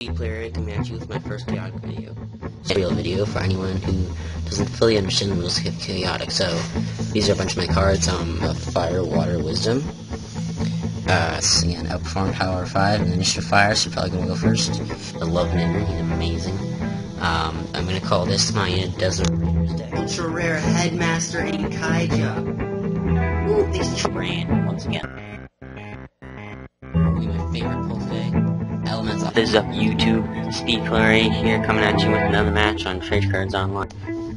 Player coming at you with my first chaotic video. Real video for anyone who doesn't fully understand the rules of chaotic. So these are a bunch of my cards. Fire, Water, Wisdom. And Outperform Power 5 and Initiative Fire, so you're probably gonna go first. The Love Knitter, he's amazing. I'm gonna call this my Desert Raiders deck. Ultra Rare Headmaster and Kaija. Ooh, these brand once again. Probably my favorite pull today. Elemental. This is up YouTube. Speed Player 8 here, coming at you with another match on Trade Cards Online.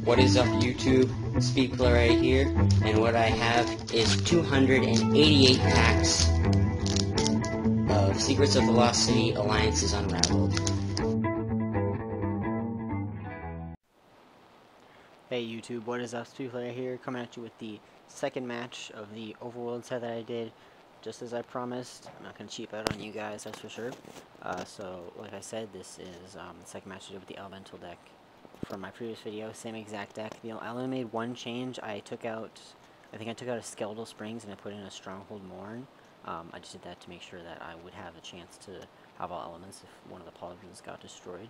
What is up YouTube? Speed Player 8 here, and what I have is 288 packs of Secrets of Velocity Alliances Unraveled. Hey YouTube, what is up? Speed Player here, coming at you with the second match of the Overworld set that I did. Just as I promised, I'm not going to cheap out on you guys, that's for sure. So, like I said, this is the second match I did with the Elemental deck from my previous video. Same exact deck. I only made one change. I think I took out a Skeletal Springs and I put in a Stronghold Morn. I just did that to make sure that I would have a chance to have all elements if one of the Pauldrons got destroyed.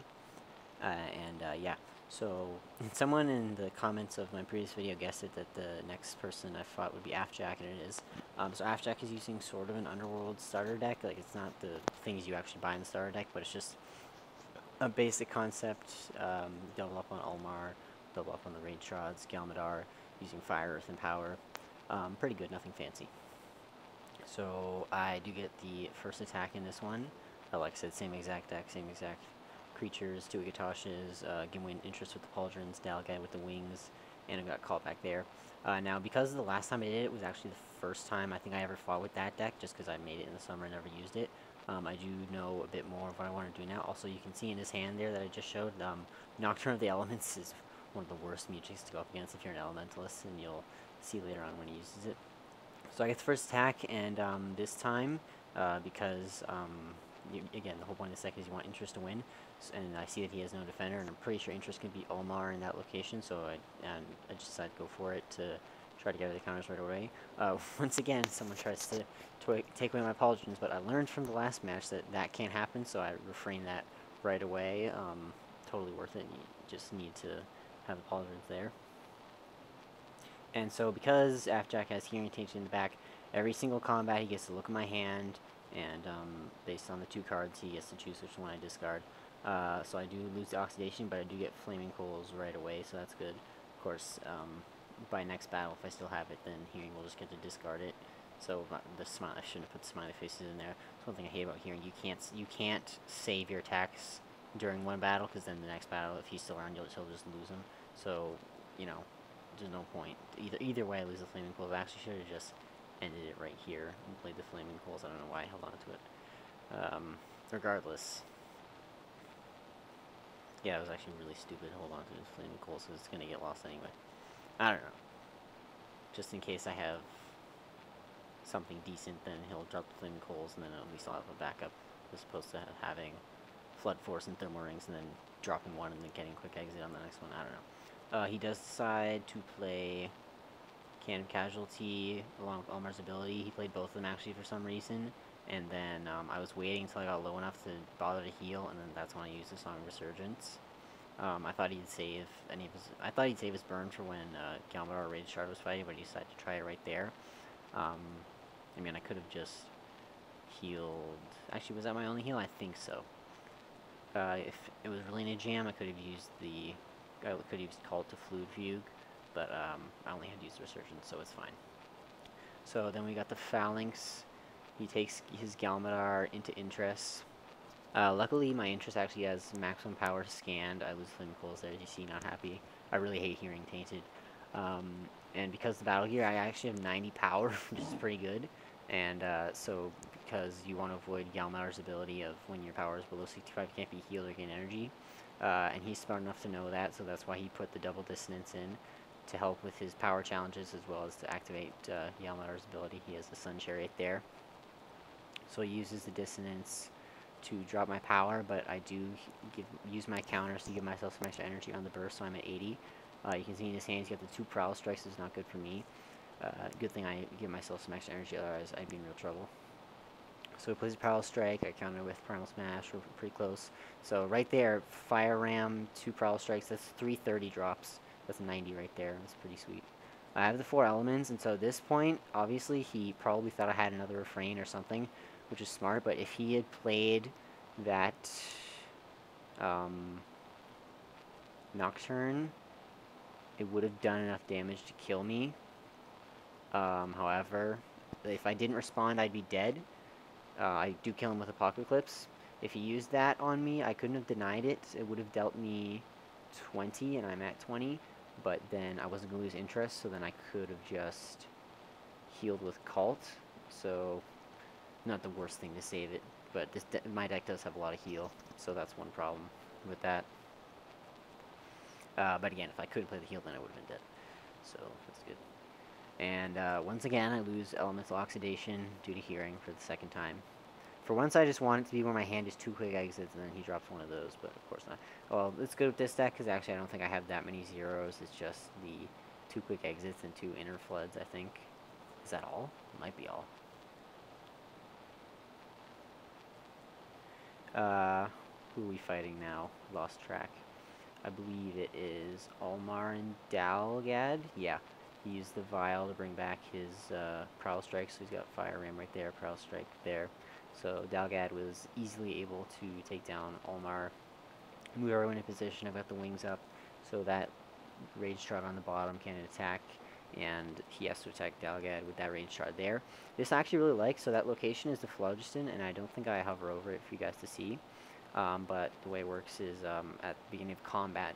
Yeah. So, someone in the comments of my previous video guessed it that the next person I fought would be Afjack, and it is. So Afjack is using sort of an Underworld starter deck. Like, it's not the things you actually buy in the starter deck, but it's just a basic concept. Double up on Ulmar, double up on the Raid Shrods, Galmadar, using Fire, Earth, and Power. Pretty good, nothing fancy. So, I do get the first attack in this one. Like I said, same exact deck, same exact creatures, 2 Igatoshas, Gimwin interest with the Pauldrons, Dalgai with the wings, and I got caught back there. Now, because the last time I did it was actually the first time I think I ever fought with that deck, just because I made it in the summer and never used it, I do know a bit more of what I want to do now. Also, you can see in his hand there that I just showed, Nocturne of the Elements is one of the worst mutagens to go up against if you're an Elementalist, and you'll see later on when he uses it. So I get the first attack, and this time, because again, the whole point of this deck is you want interest to win, and I see that he has no defender, and I'm pretty sure interest can beat Ulmar in that location, so I just decided to go for it to try to get the counters right away. Once again, someone tries to take away my Pauldrons, but I learned from the last match that that can't happen, so I refrained that right away. Totally worth it. You just need to have the Pauldrons there. And so because Afjack has Hearing Tainted in the back, every single combat he gets to look at my hand, and based on the 2 cards he gets to choose which one I discard. So I do lose the Oxidation, but I do get Flaming Coals right away, so that's good. Of course, by next battle, if I still have it, then Hearing will just get to discard it. So the smile, I shouldn't have put smiley faces in there. That's one thing I hate about Hearing. You can't save your attacks during one battle, because then the next battle, if he's still around, you'll just lose him. So, you know, there's no point. Either way, I lose the Flaming Coals. I actually should have just ended it right here and played the Flaming Coals. I don't know why I held on to it. Regardless. Yeah, it was actually really stupid to hold on to the Flaming Coals, because it's going to get lost anyway. I don't know. Just in case I have something decent, then he'll drop the Flaming Coals, and then at least I'll have a backup, as opposed to having Flood Force and Thermal Rings, and then dropping one and then getting quick exit on the next one. I don't know. He does decide to play Cannon Casualty along with Ulmar's ability. He played both of them actually for some reason, and then I was waiting until I got low enough to bother to heal, and then that's when I used the Song of Resurgence. I thought he'd save his burn for when Galmadar or Raid Shard was fighting, but he decided to try it right there. I mean, I could have just healed. Actually, was that my only heal? I think so. If it was really in a jam, I could have used Call to Fluid Fugue, but I only had used Resurgence, so it's fine. So then we got the Phalanx. He takes his Galmadar into interest. Luckily, my interest actually has maximum power scanned. I lose Flaming Coals there, as you see, not happy. I really hate Hearing Tainted. And because of the Battle Gear, I actually have 90 power, which is pretty good. And so, because you want to avoid Galmadar's ability of when your power is below 65, you can't be healed or gain energy. And he's smart enough to know that, so that's why he put the Double Dissonance in to help with his power challenges, as well as to activate Galmadar's ability. He has the Sun Chariot there. So he uses the Dissonance to drop my power, but I do use my counters to give myself some extra energy on the burst, so I'm at 80. You can see in his hand he's got the 2 Prowl Strikes, is not good for me. Good thing I give myself some extra energy, otherwise I'd be in real trouble. So he plays a Primal Strike, I counter with Primal Smash, we're pretty close. So right there, Fire Ram, 2 Primal Strikes, that's 330 drops. That's 90 right there, that's pretty sweet. I have the 4 elements, and so at this point, obviously he probably thought I had another refrain or something, which is smart, but if he had played that Nocturne, it would have done enough damage to kill me. However, if I didn't respond, I'd be dead. I do kill him with Apocalypse. If he used that on me, I couldn't have denied it. It would have dealt me 20, and I'm at 20. But then I wasn't going to lose interest, so then I could have just healed with Cult. So, not the worst thing to save it. But my deck does have a lot of heal, so that's one problem with that. But again, if I couldn't play the heal, then I would have been dead. So, that's good. And once again, I lose Elemental Oxidation due to Hearing for the second time. For once, I just want it to be where my hand is 2 quick exits, and then he drops one of those, but of course not. Well, let's go with this deck, because actually I don't think I have that many zeros. It's just the 2 quick exits and 2 inner floods, I think. Is that all? It might be all. Who are we fighting now? Lost track. I believe it is Almar and Dalgad. Yeah. He used the Vial to bring back his Prowl Strike, so he's got Fire Ram right there, Prowl Strike there. So Dalgad was easily able to take down Almar. We are in a position, I've got the wings up, so that Rage Shroud on the bottom can attack, and he has to attack Dalgad with that Rage Shroud there. This I actually really like, so that location is the Phlogiston, and I don't think I hover over it for you guys to see. But the way it works is at the beginning of combat,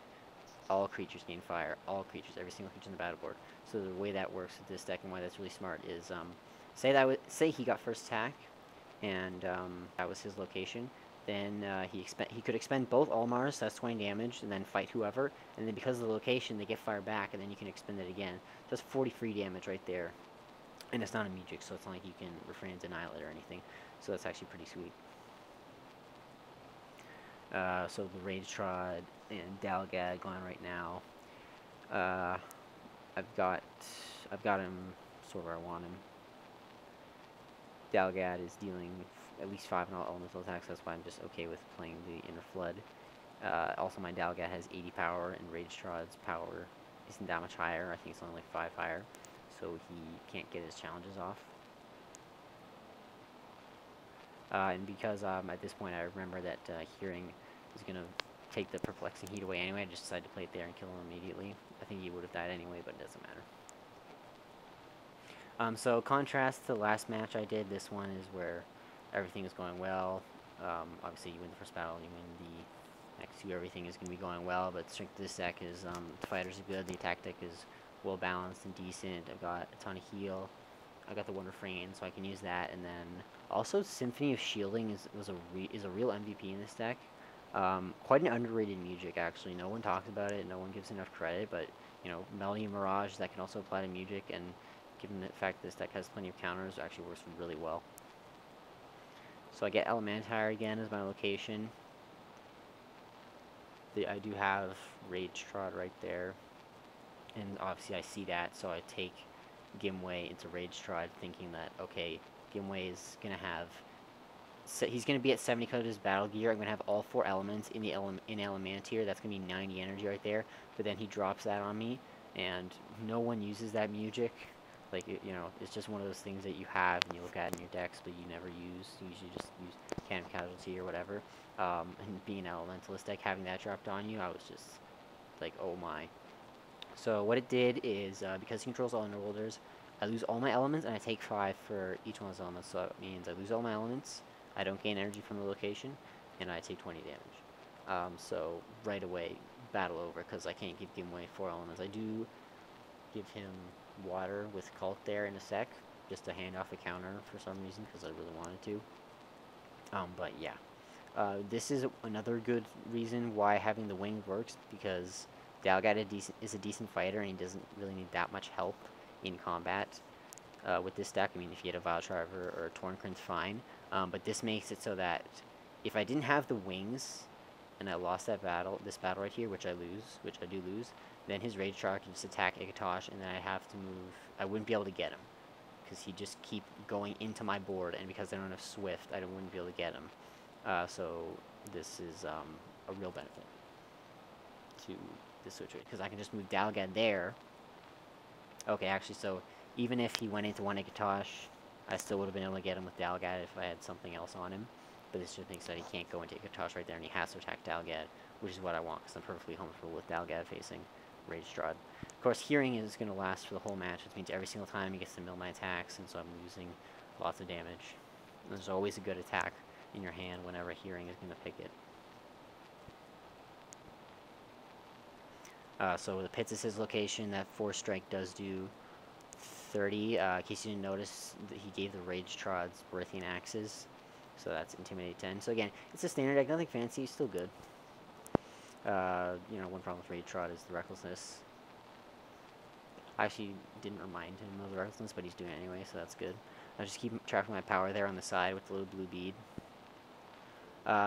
all creatures gain fire. All creatures, every single creature on the battle board. So the way that works with this deck and why that's really smart is, say he got first attack, and that was his location. Then he could expend both Almars, so that's 20 damage, and then fight whoever. And then because of the location, they get fire back, and then you can expend it again. So that's 40 free damage right there. And it's not a Magic, so it's not like you can refrain, denial it or anything. So that's actually pretty sweet. So the Rage Trod and Dalgad going right now. I've got him sort of where I want him. Dalgad is dealing at least 5 elemental attacks, that's why I'm just okay with playing the Inner Flood. Also, my Dalgad has 80 power, and Rage Trod's power isn't that much higher. I think it's only like 5 higher, so he can't get his challenges off. And because at this point I remember that Hearing is going to take the Perplexing Heat away anyway, I just decided to play it there and kill him immediately. I think he would have died anyway, but it doesn't matter. So contrast to the last match I did, this one is where everything is going well. Obviously you win the first battle, you win the next 2, everything is going to be going well, but the strength of this deck is, the fighters are good, the attack deck is well balanced and decent. I've got a ton of heal. I got the one refrain, so I can use that, and then also Symphony of Shielding is a real MVP in this deck. Quite an underrated Music, actually. No one talks about it, no one gives enough credit, but, you know, Melody and Mirage, that can also apply to Music, and given the fact that this deck has plenty of counters, it actually works really well. So I get Elementar again as my location. I do have Rage Trod right there, and obviously I see that, so I take Gimway into Rage Trod, thinking that, okay, Gimway is going to have... So he's going to be at 70 because of his battle gear. I'm going to have all 4 elements in the Elementir. That's going to be 90 energy right there. But then he drops that on me, and no one uses that Music. Like, you know, it's just one of those things that you have and you look at in your decks, but you never use. You usually just use Cannon Casualty or whatever. And being an Elementalist deck, having that dropped on you, I was just like, oh my. So what it did is, because he controls all Underworlders, I lose all my elements, and I take 5 for each one of those elements. So that means I lose all my elements, I don't gain energy from the location, and I take 20 damage. So right away, battle over, because I can't give Gimway 4 elements. I do give him Water with Cult there in a sec, just to hand off a counter for some reason, because I really wanted to. But yeah. This is another good reason why having the wing works, because Dalgad is a decent fighter, and he doesn't really need that much help in combat. With this deck, I mean, if you had a Vile Driver or a Torncrin's fine, but this makes it so that if I didn't have the wings, and I lost that battle, this battle right here, which I do lose, then his Rage Shroud can just attack Ikatosh, and then I have to move, I wouldn't be able to get him, because he'd just keep going into my board, and because I don't have Swift, I wouldn't be able to get him. So this is a real benefit to this situation, because I can just move Dalgad there. Okay, actually, so even if he went into one Ikatosh, I still would have been able to get him with Dalgad if I had something else on him. But this just makes that he can't go into Ikatosh right there, and he has to attack Dalgad, which is what I want, because I'm perfectly comfortable with Dalgad facing Rage Strahd. Of course, Hearing is going to last for the whole match, which means every single time he gets to mill my attacks, and so I'm losing lots of damage. And there's always a good attack in your hand whenever Hearing is going to pick it. So the Pits is his location. That 4-strike does do 30. In case you didn't notice, he gave the Rage Trods Brithian Axes. So that's Intimidate 10. So again, it's a standard deck, nothing fancy, still good. You know, one problem with Rage Trod is the Recklessness. I actually didn't remind him of the Recklessness, but he's doing it anyway, so that's good. I'll just keep track of my power there on the side with the little blue bead.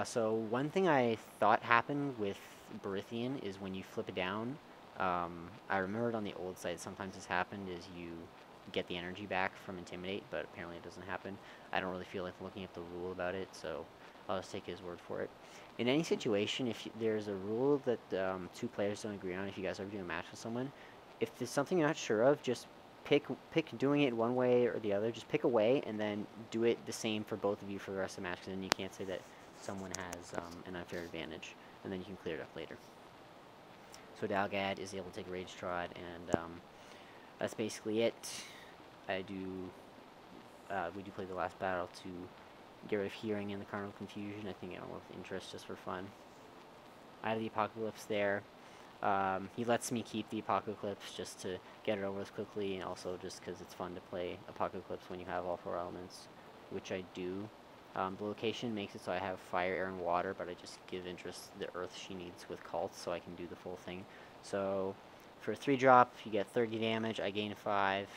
So one thing I thought happened with Brithian is when you flip it down, I remembered on the old site sometimes this happened is you get the energy back from Intimidate, but apparently it doesn't happen. I don't really feel like looking up the rule about it, so I'll just take his word for it. In any situation, if there's a rule that 2 players don't agree on, if you guys are doing a match with someone, if there's something you're not sure of, just pick doing it one way or the other. Just pick a way and then do it the same for both of you for the rest of the match, because then you can't say that someone has an unfair advantage, and then you can clear it up later. So Dalgad is able to take Rage Trod, and that's basically it. We do play the last battle to get rid of Hearing and the Carnal Confusion. I think I don't know with interest just for fun. I have the Apocalypse there. He lets me keep the Apocalypse just to get it over with quickly, and also just because it's fun to play Apocalypse when you have all 4 elements, which I do. The location makes it so I have Fire, Air, and Water, but I just give interest the Earth she needs with Cults, so I can do the full thing. So for a 3-drop, you get 30 damage, I gain 5.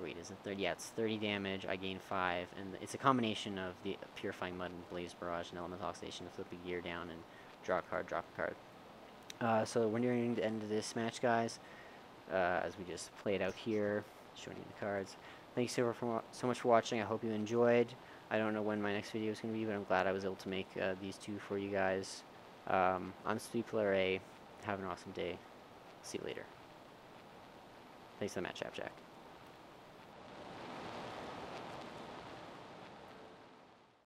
Wait, is it 30? Yeah, it's 30 damage, I gain 5, and it's a combination of the Purifying Mud and Blaze Barrage and Elemental Oxidation to flip a gear down and draw a card, drop a card. So we're nearing the end of this match, guys, as we just play it out here, showing you the cards. Thanks so much for watching. I hope you enjoyed. I don't know when my next video is going to be, but I'm glad I was able to make these 2 for you guys. I'm Speedplayer A. Have an awesome day. See you later. Thanks for the match, Jack.